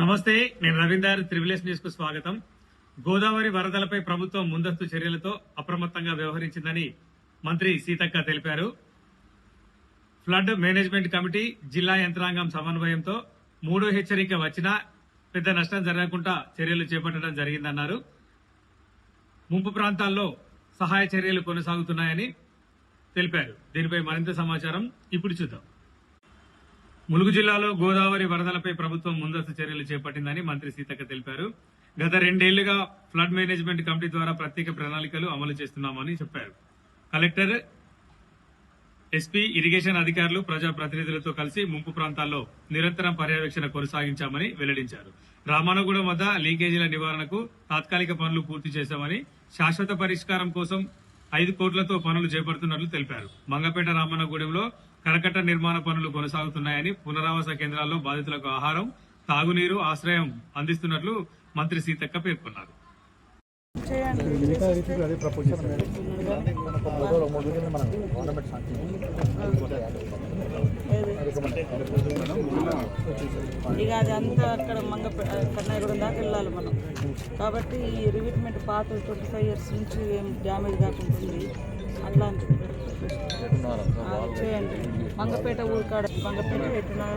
నమస్తే, నేను రవీందర్. త్రివిలేస్ న్యూస్ కు స్వాగతం. గోదావరి వరదలపై ప్రభుత్వం ముందస్తు చర్యలతో అప్రమత్తంగా వ్యవహరించిందని మంత్రి సీతక్క తెలిపారు. ఫ్లడ్ మేనేజ్మెంట్ కమిటీ, జిల్లా యంత్రాంగం సమన్వయంతో మూడో హెచ్చరిక వచ్చినా పెద్ద నష్టం జరగకుండా చర్యలు చేపట్టడం జరిగిందన్నారు. ముంపు ప్రాంతాల్లో సహాయ చర్యలు కొనసాగుతున్నాయని తెలిపారు. దీనిపై మరింత సమాచారం ఇప్పుడు చూద్దాం. ములుగు జిల్లాలో గోదావరి వరదలపై ప్రభుత్వం ముందస్తు చర్యలు చేపట్టిందని మంత్రి సీతక్క తెలిపారు. గత 2 ఏళ్లుగా ఫ్లడ్ మేనేజ్మెంట్ కమిటీ ద్వారా ప్రత్యేక ప్రణాళికలు అమలు చేస్తున్నామని చెప్పారు. కలెక్టర్, ఎస్పీ, ఇరిగేషన్ అధికారులు, ప్రజాప్రతినిధులతో కలిసి ముంపు ప్రాంతాల్లో నిరంతరం పర్యవేక్షణ కొనసాగించామని వెల్లడించారు. రామన్నగూడెం వద్ద లీకేజీల నివారణకు తాత్కాలిక పనులు పూర్తి చేశామని, శాశ్వత పరిష్కారం కోసం 5 కోట్లతో పనులు చేపడుతున్నట్లు తెలిపారు. మంగపేట, రామన్నగూడెంలో కరకట్ట నిర్మాణ పనులు కొనసాగుతున్నాయని, పునరావాస కేంద్రాల్లో బాధితులకు ఆహారం, తాగునీరు, ఆశ్రయం అందిస్తున్నట్లు మంత్రి సీతక్క పేర్కొన్నారు. ఇక అది అంతా అక్కడ కన్నయ్యగూడెం దాకా వెళ్ళాలి మనం. కాబట్టి ఈ రివిట్మెంట్ పాత 25 years నుంచి ఏం డ్యామేజ్ కాకుంటుంది. అట్లాంటిది చేయండి. మంగపేట ఊరు కాడ, మంగపేట ఎట్టున్నారు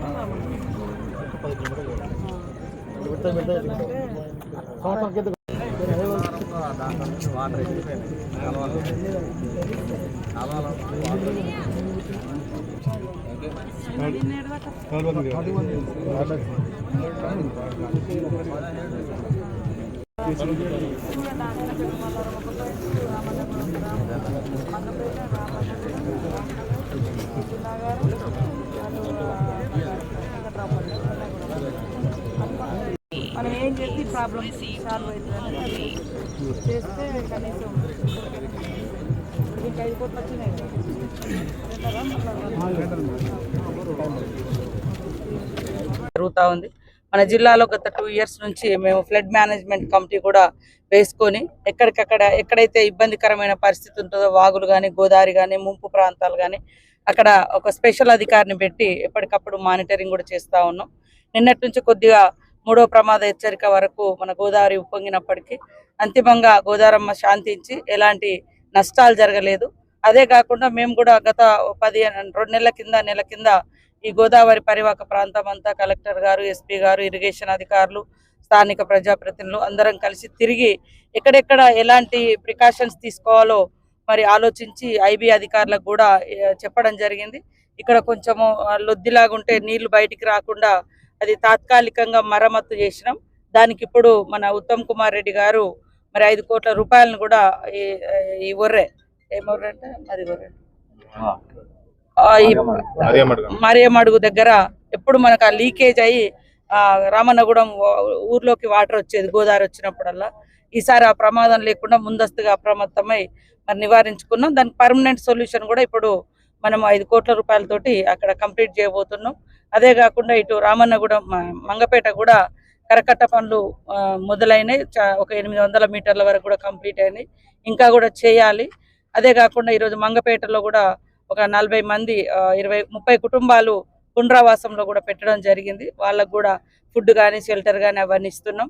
మనం ఏం చేసి ప్రాబ్లమ్ సాల్వ్ అవుతుందని చేస్తే కనీసం ఇంకా 5 కోట్లు వచ్చినాయి. జరుగుతూ ఉంది. మన జిల్లాలో గత 2 years నుంచి మేము ఫ్లడ్ మేనేజ్మెంట్ కమిటీ కూడా వేసుకొని ఎక్కడైతే ఇబ్బందికరమైన పరిస్థితి ఉంటుందో, వాగులు కానీ, గోదావరి కానీ, ముంపు ప్రాంతాలు కానీ, అక్కడ ఒక స్పెషల్ అధికారిని పెట్టి ఎప్పటికప్పుడు మానిటరింగ్ కూడా చేస్తూ ఉన్నాం. నిన్నటి నుంచి కొద్దిగా 3వ ప్రమాద హెచ్చరిక వరకు మన గోదావరి ఉప్పొంగినప్పటికీ అంతిమంగా గోదావరమ్మ శాంతించి ఎలాంటి నష్టాలు జరగలేదు. అదే కాకుండా మేము కూడా గత 2 నెలల కింద ఈ గోదావరి పరివాహక ప్రాంతం అంతా కలెక్టర్ గారు, ఎస్పీ గారు, ఇరిగేషన్ అధికారులు, స్థానిక ప్రజాప్రతినిధులు అందరం కలిసి తిరిగి ఎక్కడెక్కడ ఎలాంటి ప్రికాషన్స్ తీసుకోవాలో మరి ఆలోచించి ఐబీ అధికారులకు కూడా చెప్పడం జరిగింది. ఇక్కడ కొంచెము లొద్దిలాగుంటే నీళ్లు బయటికి రాకుండా అది తాత్కాలికంగా మరమ్మతు చేసినాం. దానికి ఇప్పుడు మన ఉత్తమ్ కుమార్ రెడ్డి గారు మరి 5 కోట్ల రూపాయలను కూడా ఈ ఒర్రె ఏమొర్రంటే అది ఒర్రె మరియమడుగు దగ్గర ఎప్పుడు మనకు ఆ లీకేజ్ అయ్యి రామన్నగూడెం ఊర్లోకి వాటర్ వచ్చేది గోదావరి వచ్చినప్పుడల్లా. ఈసారి ఆ ప్రమాదం లేకుండా ముందస్తుగా అప్రమత్తమై మరి నివారించుకున్నాం. దానికి పర్మనెంట్ సొల్యూషన్ కూడా ఇప్పుడు మనం 5 కోట్ల రూపాయలతోటి అక్కడ కంప్లీట్ చేయబోతున్నాం. అదే కాకుండా ఇటు రామన్నగూడెం, మంగపేట కూడా కరకట్ట పనులు మొదలైనవి. ఒక 800 మీటర్ల వరకు కూడా కంప్లీట్ అయినాయి. ఇంకా కూడా చేయాలి. అదే కాకుండా ఈరోజు మంగపేటలో కూడా ఒక 40 మంది 20-30 కుటుంబాలు పునరావాసంలో కూడా పెట్టడం జరిగింది. వాళ్ళకు కూడా ఫుడ్ కానీ, షెల్టర్ కానీ అవన్నీ ఇస్తున్నాం.